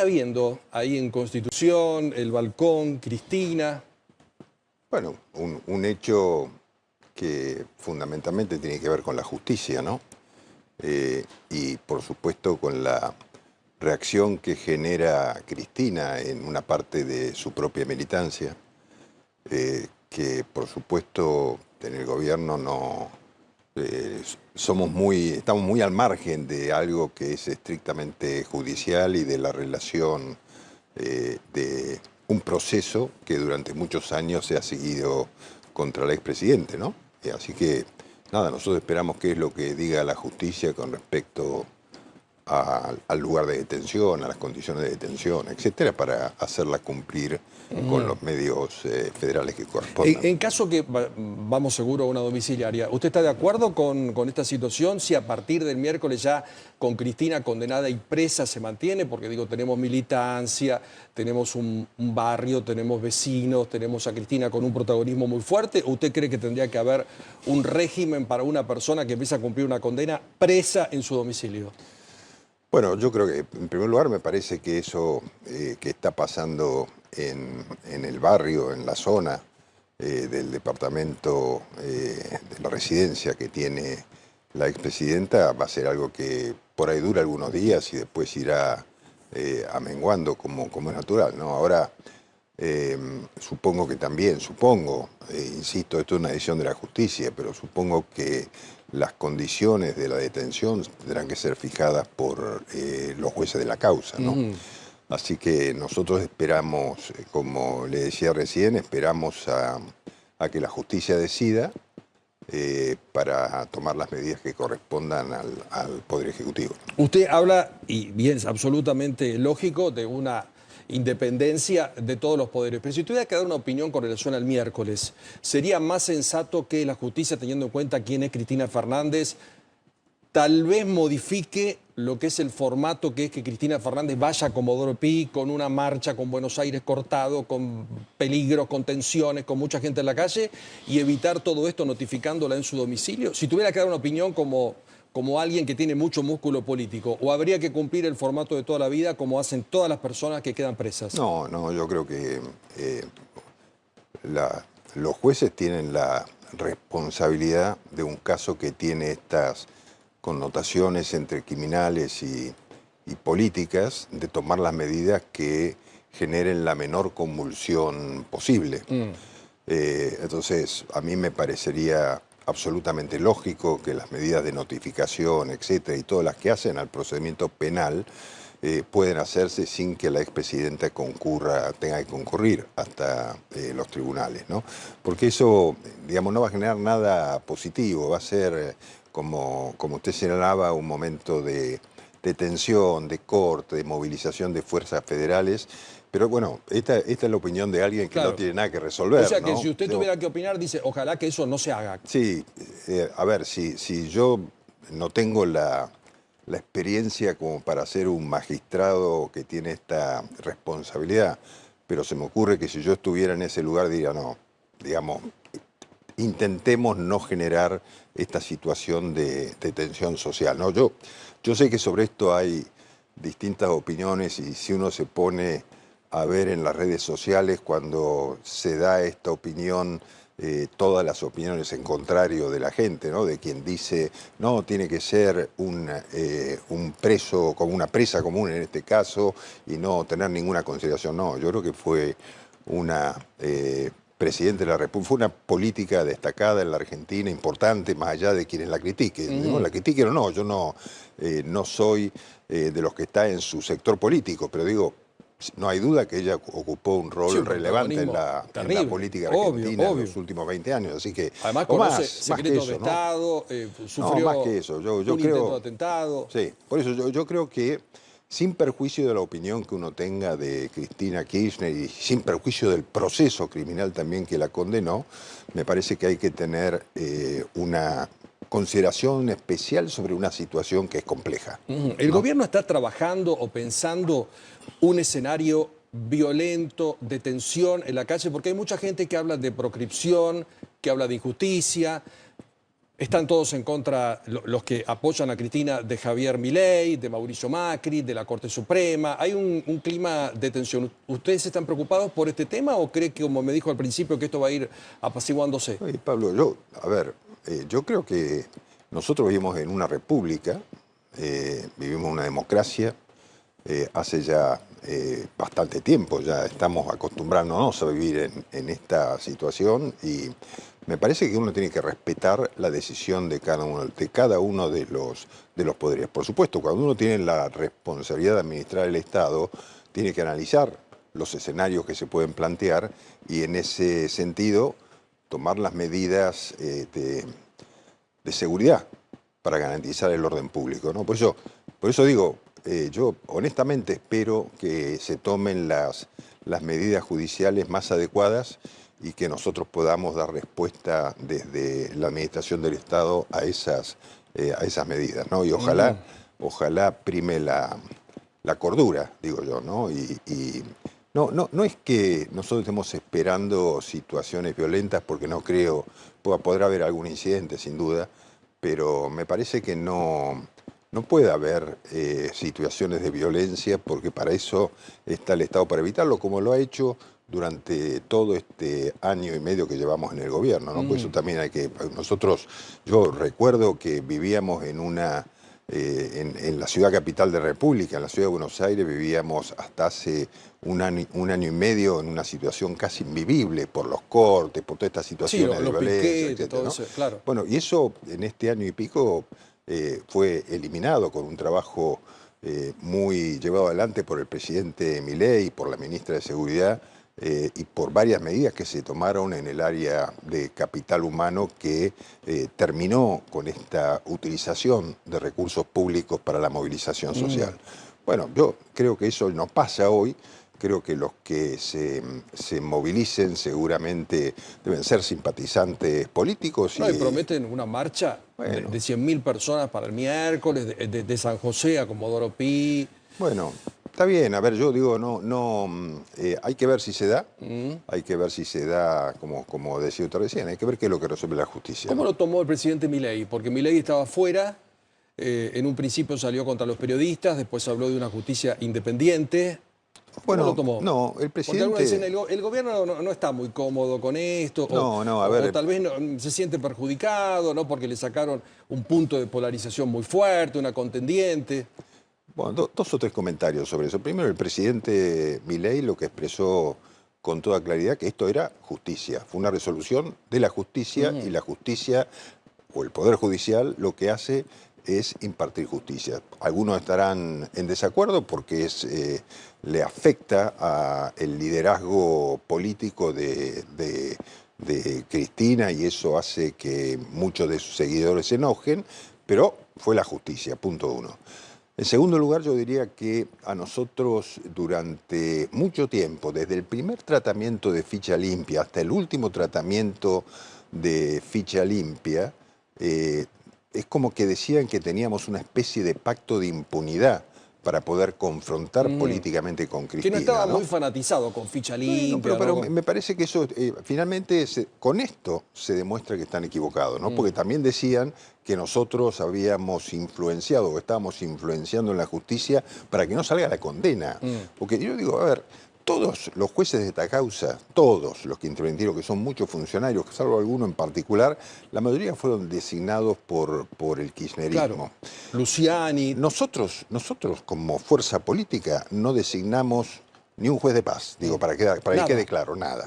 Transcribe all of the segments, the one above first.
está viendo ahí en Constitución, el balcón, Cristina? Bueno, un hecho que fundamentalmente tiene que ver con la justicia, ¿no? Y por supuesto con la reacción que genera Cristina en una parte de su propia militancia, que por supuesto en el gobierno no estamos muy al margen de algo que es estrictamente judicial y de la relación de un proceso que durante muchos años se ha seguido contra el expresidente, ¿no? Así que, nada, nosotros esperamos qué es lo que diga la justicia con respecto al lugar de detención, a las condiciones de detención, etcétera, para hacerla cumplir con los medios federales que correspondan. En caso que vamos seguro a una domiciliaria, ¿usted está de acuerdo con esta situación? Si a partir del miércoles ya con Cristina condenada y presa se mantiene, porque digo, tenemos militancia, tenemos un barrio, tenemos vecinos, tenemos a Cristina con un protagonismo muy fuerte, ¿o usted cree que tendría que haber un régimen para una persona que empieza a cumplir una condena presa en su domicilio? Bueno, yo creo que en primer lugar me parece que eso que está pasando en el barrio, en la zona del departamento de la residencia que tiene la expresidenta, va a ser algo que por ahí dura algunos días y después irá amenguando como es natural, ¿no? Ahora, supongo que también, insisto, esto es una decisión de la justicia, pero supongo que las condiciones de la detención tendrán que ser fijadas por los jueces de la causa, ¿no? Así que nosotros esperamos, como le decía recién, esperamos a que la justicia decida para tomar las medidas que correspondan al Poder Ejecutivo. Usted habla, y bien, es absolutamente lógico, de una independencia de todos los poderes. Pero si tuviera que dar una opinión con relación al miércoles, ¿sería más sensato que la justicia, teniendo en cuenta quién es Cristina Fernández, tal vez modifique lo que es el formato, que es que Cristina Fernández vaya a Comodoro Pi con una marcha, con Buenos Aires cortado, con peligros, con tensiones, con mucha gente en la calle, y evitar todo esto notificándola en su domicilio? Si tuviera que dar una opinión como alguien que tiene mucho músculo político, ¿o habría que cumplir el formato de toda la vida como hacen todas las personas que quedan presas? No, yo creo que los jueces tienen la responsabilidad de un caso que tiene estas connotaciones entre criminales y políticas, de tomar las medidas que generen la menor convulsión posible. Entonces, a mí me parecería absolutamente lógico que las medidas de notificación, etcétera, y todas las que hacen al procedimiento penal pueden hacerse sin que la expresidenta tenga que concurrir hasta los tribunales, ¿no? Porque eso, digamos, no va a generar nada positivo, va a ser, como usted señalaba, un momento de tensión, de corte, de movilización de fuerzas federales. Pero bueno, esta es la opinión de alguien que no tiene nada que resolver, o sea que ¿no? si usted tuviera que opinar, dice, ojalá que eso no se haga. Sí, a ver, si yo no tengo la experiencia como para ser un magistrado que tiene esta responsabilidad, pero se me ocurre que si yo estuviera en ese lugar diría, no, digamos, intentemos no generar esta situación de tensión social, ¿no? Yo sé que sobre esto hay distintas opiniones y si uno se pone a ver en las redes sociales cuando se da esta opinión, todas las opiniones en contrario de la gente, ¿no? De quien dice, no, tiene que ser un preso, como una presa común en este caso, y no tener ninguna consideración. No, yo creo que fue una presidente de la República, fue una política destacada en la Argentina, importante, más allá de quienes la critiquen. ¿No? La critiquen o no, yo no soy de los que está en su sector político, pero digo, no hay duda que ella ocupó un rol relevante en la política argentina en los últimos 20 años. Así que, además conoce secretos de Estado, sufrió más que eso. Yo un creo, intento de atentado. Sí, por eso yo creo que, sin perjuicio de la opinión que uno tenga de Cristina Kirchner y sin perjuicio del proceso criminal también que la condenó, me parece que hay que tener una consideración especial sobre una situación que es compleja. ¿El gobierno está trabajando o pensando un escenario violento, de tensión en la calle? Porque hay mucha gente que habla de proscripción, que habla de injusticia. Están todos en contra, los que apoyan a Cristina, de Javier Milei, de Mauricio Macri, de la Corte Suprema. Hay un clima de tensión. ¿Ustedes están preocupados por este tema o cree que, como me dijo al principio, que esto va a ir apaciguándose? Oye, Pablo, yo creo que nosotros vivimos en una república, vivimos en una democracia, hace ya bastante tiempo, ya estamos acostumbrándonos a vivir en esta situación y me parece que uno tiene que respetar la decisión de cada uno de los poderes. Por supuesto, cuando uno tiene la responsabilidad de administrar el Estado, tiene que analizar los escenarios que se pueden plantear y en ese sentido tomar las medidas de seguridad para garantizar el orden público, ¿no? Por eso digo, yo honestamente espero que se tomen las medidas judiciales más adecuadas y que nosotros podamos dar respuesta desde la administración del Estado a esas medidas, ¿no? Y ojalá prime la cordura, digo yo, ¿no? No es que nosotros estemos esperando situaciones violentas, porque no creo, podrá haber algún incidente sin duda, pero me parece que no puede haber situaciones de violencia, porque para eso está el Estado, para evitarlo, como lo ha hecho durante todo este año y medio que llevamos en el gobierno, ¿no? Por eso también yo recuerdo que vivíamos en la ciudad capital de la República, en la ciudad de Buenos Aires, vivíamos hasta hace un año y medio en una situación casi invivible por los cortes, por todas estas situaciones de violencia, piquetes, etcétera, ¿no? claro. Bueno, y eso en este año y pico fue eliminado con un trabajo muy llevado adelante por el presidente Milei, por la ministra de Seguridad, y por varias medidas que se tomaron en el área de capital humano que terminó con esta utilización de recursos públicos para la movilización social. Bueno, yo creo que eso no pasa hoy. Creo que los que se movilicen seguramente deben ser simpatizantes políticos. No, y prometen una marcha de 100.000 personas para el miércoles, de San José a Comodoro Pi. Bueno, está bien, a ver, yo digo, hay que ver si se da, hay que ver si se da, como decía usted recién, hay que ver qué es lo que resuelve la justicia. ¿Cómo lo tomó el presidente Milei? Porque Milei estaba fuera, en un principio salió contra los periodistas, después habló de una justicia independiente. ¿Cómo lo tomó? No, el presidente... Porque algunos dicen, el gobierno no está muy cómodo con esto, o tal vez se siente perjudicado, ¿no? Porque le sacaron un punto de polarización muy fuerte, una contendiente. Bueno, dos o tres comentarios sobre eso. Primero, el presidente Milei lo que expresó con toda claridad que esto era justicia. Fue una resolución de la justicia y la justicia o el Poder Judicial lo que hace es impartir justicia. Algunos estarán en desacuerdo porque le afecta al liderazgo político de Cristina y eso hace que muchos de sus seguidores se enojen, pero fue la justicia, punto uno. En segundo lugar, yo diría que a nosotros durante mucho tiempo, desde el primer tratamiento de ficha limpia hasta el último tratamiento de ficha limpia, es como que decían que teníamos una especie de pacto de impunidad para poder confrontar políticamente con Cristina. Que no estaba muy fanatizado con ficha limpia. Pero me parece que eso, finalmente, con esto se demuestra que están equivocados, ¿no? Porque también decían que nosotros habíamos influenciado o estábamos influenciando en la justicia para que no salga la condena. Porque yo digo, a ver, todos los jueces de esta causa, todos los que intervinieron, que son muchos funcionarios, salvo alguno en particular, la mayoría fueron designados por el kirchnerismo. Claro. Luciani. Nosotros como fuerza política no designamos ni un juez de paz, digo, para que quede claro, nada.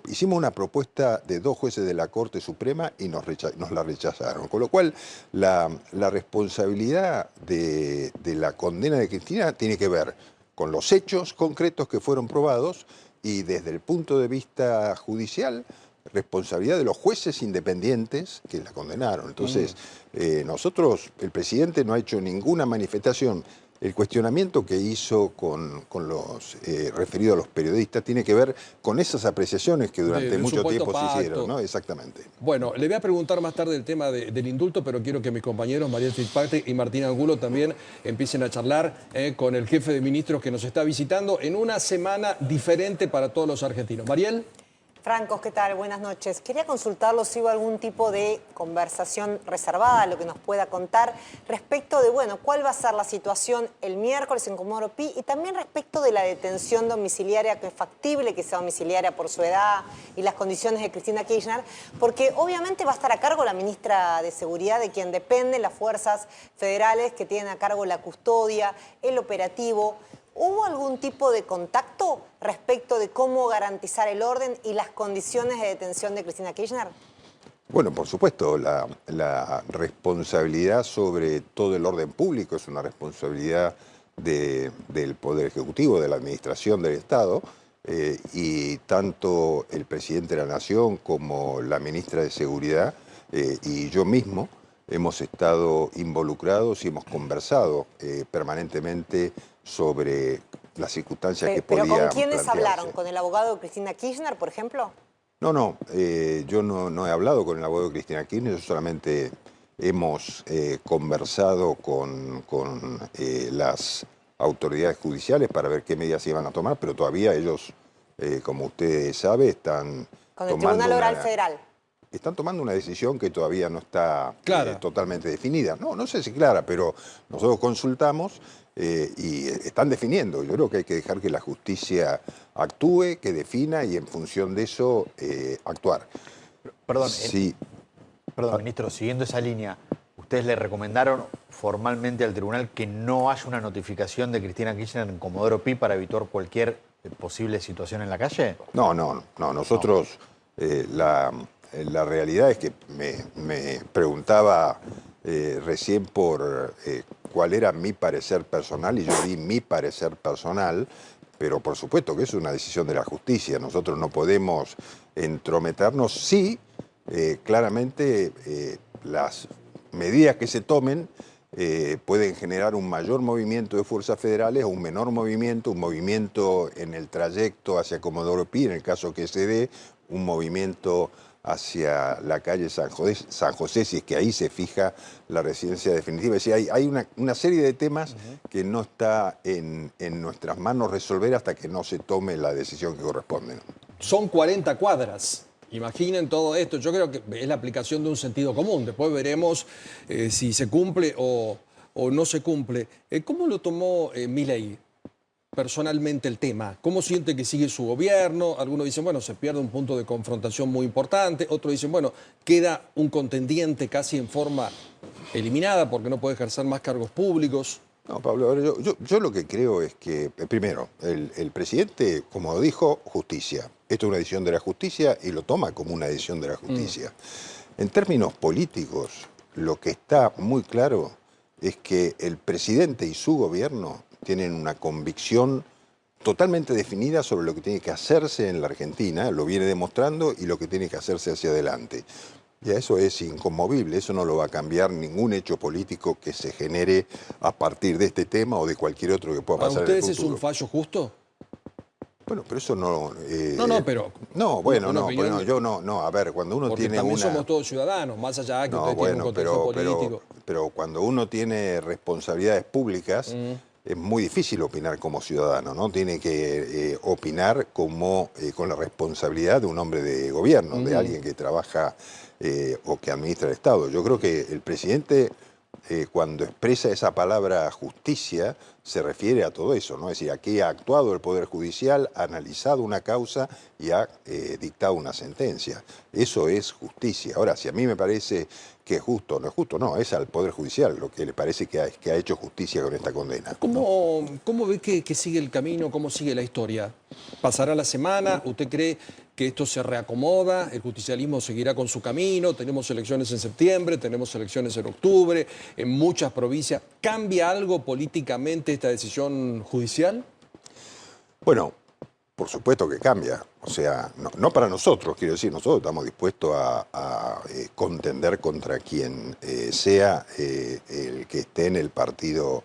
Hicimos una propuesta de 2 jueces de la Corte Suprema y nos la rechazaron. Con lo cual, la responsabilidad de la condena de Cristina tiene que ver con los hechos concretos que fueron probados y desde el punto de vista judicial, responsabilidad de los jueces independientes que la condenaron. Entonces, el presidente no ha hecho ninguna manifestación. El cuestionamiento que hizo con los referido a los periodistas tiene que ver con esas apreciaciones que durante mucho tiempo se hicieron, ¿no? Exactamente. Bueno, le voy a preguntar más tarde el tema del indulto, pero quiero que mis compañeros Mariel Fitzpatrick y Martín Angulo también empiecen a charlar con el jefe de ministros que nos está visitando en una semana diferente para todos los argentinos. Mariel. Francos, ¿qué tal? Buenas noches. Quería consultarlo si hubo algún tipo de conversación reservada, lo que nos pueda contar, respecto de, bueno, cuál va a ser la situación el miércoles en Comodoro Pi y también respecto de la detención domiciliaria, que es factible que sea domiciliaria por su edad y las condiciones de Cristina Kirchner, porque obviamente va a estar a cargo la ministra de Seguridad, de quien dependen las fuerzas federales que tienen a cargo la custodia, el operativo. ¿Hubo algún tipo de contacto respecto de cómo garantizar el orden y las condiciones de detención de Cristina Kirchner? Bueno, por supuesto, la responsabilidad sobre todo el orden público es una responsabilidad del Poder Ejecutivo, de la Administración del Estado, y tanto el presidente de la Nación como la ministra de Seguridad y yo mismo hemos estado involucrados y hemos conversado permanentemente sobre las circunstancias que podían ¿Pero con quiénes plantearse. hablaron? ¿Con el abogado de Cristina Kirchner, por ejemplo? No, yo no he hablado con el abogado de Cristina Kirchner, yo solamente hemos conversado con las autoridades judiciales para ver qué medidas se iban a tomar, pero todavía ellos, como usted sabe, están Con el tomando Tribunal Oral Federal. Están tomando una decisión que todavía no está Clara. totalmente definida. No sé si clara, pero nosotros consultamos y están definiendo. Yo creo que hay que dejar que la justicia actúe, que defina y en función de eso actuar. Perdón, Sí. perdón, ministro, siguiendo esa línea, ¿ustedes le recomendaron formalmente al tribunal que no haya una notificación de Cristina Kirchner en Comodoro Pi para evitar cualquier posible situación en la calle? No. Nosotros, la realidad es que me preguntaba recién por cuál era mi parecer personal y yo di mi parecer personal, pero por supuesto que es una decisión de la justicia. Nosotros no podemos entrometernos. Sí, claramente las medidas que se tomen pueden generar un mayor movimiento de fuerzas federales o un menor movimiento, un movimiento en el trayecto hacia Comodoro Pi, en el caso que se dé, un movimiento hacia la calle San José, si es que ahí se fija la residencia definitiva. Es decir, hay una serie de temas que no está en nuestras manos resolver hasta que no se tome la decisión que corresponde, ¿no? Son 40 cuadras. Imaginen todo esto. Yo creo que es la aplicación de un sentido común. Después veremos si se cumple o no se cumple. ¿Cómo lo tomó Milei personalmente el tema? ¿Cómo siente que sigue su gobierno? Algunos dicen, bueno, se pierde un punto de confrontación muy importante. Otros dicen, bueno, queda un contendiente casi en forma eliminada porque no puede ejercer más cargos públicos. No, Pablo, a ver, yo lo que creo es que, primero, el presidente, como dijo, justicia. Esto es una decisión de la justicia y lo toma como una decisión de la justicia. En términos políticos, lo que está muy claro es que el presidente y su gobierno tienen una convicción totalmente definida sobre lo que tiene que hacerse en la Argentina, lo viene demostrando, y lo que tiene que hacerse hacia adelante. Y eso es inconmovible, eso no lo va a cambiar ningún hecho político que se genere a partir de este tema o de cualquier otro que pueda ¿Para pasar en el ustedes es futuro. un fallo justo? Bueno, pero eso no... pero... No, bueno, una no, opinión bueno, yo no, a ver, cuando uno porque tiene también una... somos todos ciudadanos, más allá de que No, usted tiene un bueno, contexto político. pero cuando uno tiene responsabilidades públicas, es muy difícil opinar como ciudadano, ¿no? Tiene que opinar como con la responsabilidad de un hombre de gobierno, de alguien que trabaja o que administra el Estado. Yo creo que el presidente, cuando expresa esa palabra justicia, se refiere a todo eso, ¿no? Es decir, aquí ha actuado el Poder Judicial, ha analizado una causa y ha dictado una sentencia. Eso es justicia. Ahora, si a mí me parece que es justo o no es justo, no, es al Poder Judicial lo que le parece que ha hecho justicia con esta condena. ¿Cómo ve que sigue el camino, cómo sigue la historia? ¿Pasará la semana? ¿Usted cree que esto se reacomoda? ¿El justicialismo seguirá con su camino? Tenemos elecciones en septiembre, tenemos elecciones en octubre, en muchas provincias. ¿Cambia algo políticamente esta decisión judicial? Bueno, por supuesto que cambia. O sea, no para nosotros, quiero decir, nosotros estamos dispuestos a contender contra quien sea el que esté en el partido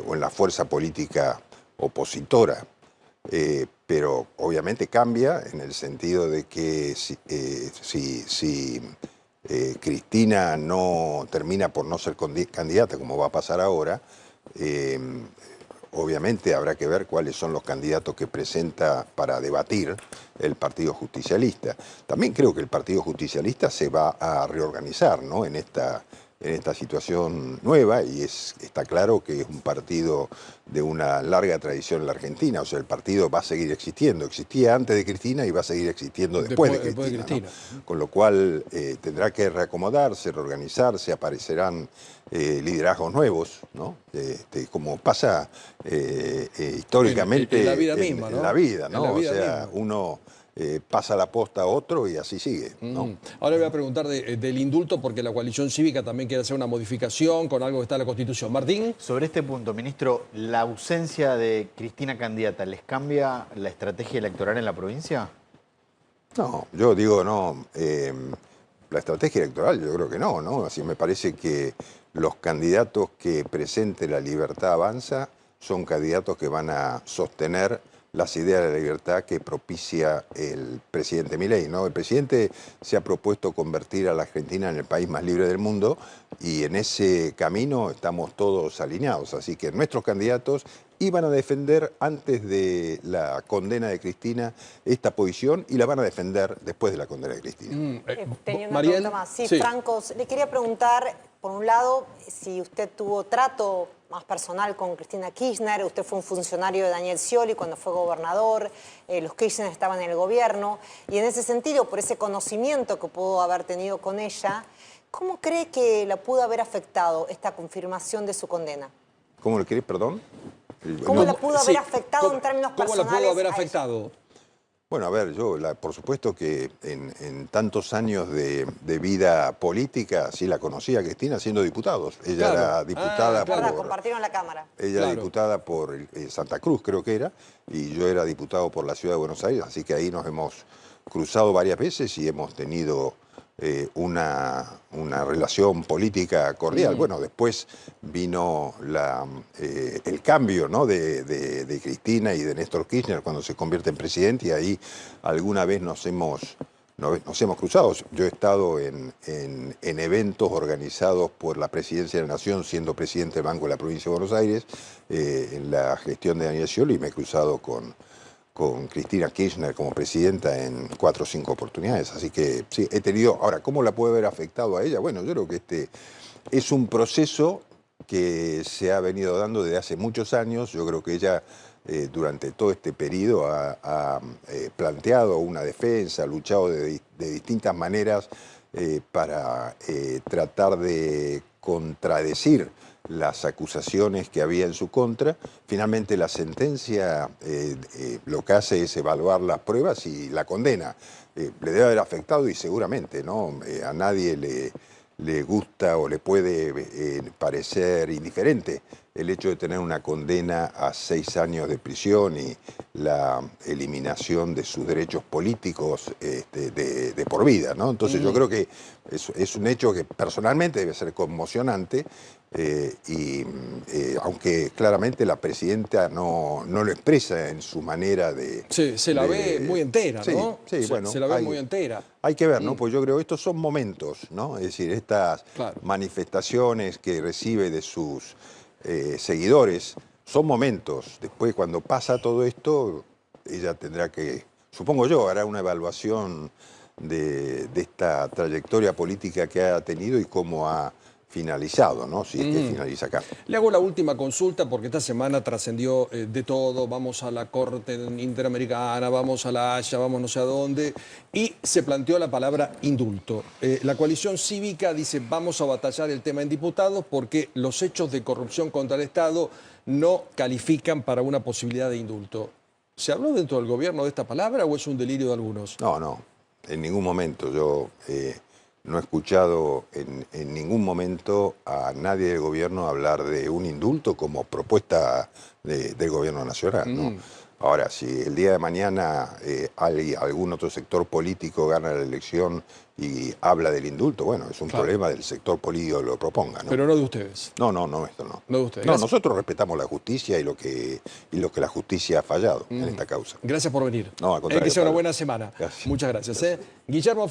o en la fuerza política opositora. Pero obviamente cambia en el sentido de que si Cristina no termina por no ser candidata, como va a pasar ahora, obviamente habrá que ver cuáles son los candidatos que presenta para debatir el Partido Justicialista. También creo que el Partido Justicialista se va a reorganizar, ¿no?, en esta situación nueva, y está claro que es un partido de una larga tradición en la Argentina. O sea, el partido va a seguir existiendo. Existía antes de Cristina y va a seguir existiendo después de Cristina. ¿No? Con lo cual tendrá que reacomodarse, reorganizarse, aparecerán liderazgos nuevos, ¿no? Como pasa históricamente en la vida misma, ¿no? En la vida, ¿no? En la vida o sea, misma. Uno pasa la posta a otro y así sigue, ¿no? Ahora voy a preguntar del indulto, porque la coalición cívica también quiere hacer una modificación con algo que está en la Constitución. Martín. Sobre este punto, ministro, ¿la ausencia de Cristina candidata les cambia la estrategia electoral en la provincia? No, yo digo no. La estrategia electoral yo creo que no, ¿no? Así me parece que los candidatos que presente La Libertad Avanza son candidatos que van a sostener las ideas de la libertad que propicia el presidente Milei, ¿no? El presidente se ha propuesto convertir a la Argentina en el país más libre del mundo, y en ese camino estamos todos alineados. Así que nuestros candidatos iban a defender antes de la condena de Cristina esta posición, y la van a defender después de la condena de Cristina. Tenía una Mariel, pregunta más. Sí, sí. Franco, le quería preguntar, por un lado, si usted tuvo trato más personal con Cristina Kirchner. Usted fue un funcionario de Daniel Scioli cuando fue gobernador, los Kirchner estaban en el gobierno, y en ese sentido, por ese conocimiento que pudo haber tenido con ella, ¿cómo cree que la pudo haber afectado esta confirmación de su condena? ¿Cómo lo querés, perdón? ¿Cómo la pudo haber afectado en términos personales? ¿Cómo la pudo haber afectado? Bueno, a ver, por supuesto que en tantos años de vida política, sí la conocía a Cristina siendo diputados. Ella era diputada por... compartieron la Cámara. Ella era diputada por Santa Cruz, creo que era, y yo era diputado por la Ciudad de Buenos Aires, así que ahí nos hemos cruzado varias veces y hemos tenido una relación política cordial. Bueno, después vino el cambio, ¿no?, de Cristina y de Néstor Kirchner cuando se convierte en presidente, y ahí alguna vez nos hemos cruzado. Yo he estado en eventos organizados por la Presidencia de la Nación, siendo presidente del Banco de la Provincia de Buenos Aires, en la gestión de Daniel Scioli, y me he cruzado con Cristina Kirchner como presidenta en 4 o 5 oportunidades. Así que sí, he tenido... Ahora, ¿cómo la puede haber afectado a ella? Bueno, yo creo que este es un proceso que se ha venido dando desde hace muchos años. Yo creo que ella durante todo este periodo ha planteado una defensa, ha luchado de distintas maneras para tratar de contradecir las acusaciones que había en su contra. Finalmente la sentencia lo que hace es evaluar las pruebas y la condena. Le debe haber afectado, y seguramente, ¿no? A nadie le gusta o le puede parecer indiferente el hecho de tener una condena a 6 años de prisión y la eliminación de sus derechos políticos de por vida, ¿no? Entonces yo creo que es un hecho que personalmente debe ser conmocionante, aunque claramente la presidenta no lo expresa en su manera de... Se la ve muy entera, ¿no? Sí, bueno. Se la ve muy entera. Hay que ver, ¿no? Pues yo creo que estos son momentos, ¿no? Es decir, estas manifestaciones que recibe de sus seguidores son momentos. Después, cuando pasa todo esto, ella tendrá que, supongo yo, hará una evaluación de esta trayectoria política que ha tenido y cómo ha finalizado, ¿no? Si es que finaliza acá. Le hago la última consulta, porque esta semana trascendió de todo. Vamos a la Corte Interamericana, vamos a la Haya, vamos no sé a dónde, y se planteó la palabra indulto. La coalición cívica dice: vamos a batallar el tema en diputados porque los hechos de corrupción contra el Estado no califican para una posibilidad de indulto. ¿Se habló dentro del gobierno de esta palabra o es un delirio de algunos? No, en ningún momento. Yo no he escuchado en ningún momento a nadie del gobierno hablar de un indulto como propuesta del gobierno nacional, ¿no? Ahora, si el día de mañana algún otro sector político gana la elección y habla del indulto, bueno, es un problema del sector político que lo proponga, ¿no? Pero no de ustedes. No, esto no. No de ustedes. No, nosotros respetamos la justicia y lo que la justicia ha fallado en esta causa. Gracias por venir. No, al contrario. Que sea una buena semana. Gracias. Muchas gracias. Guillermo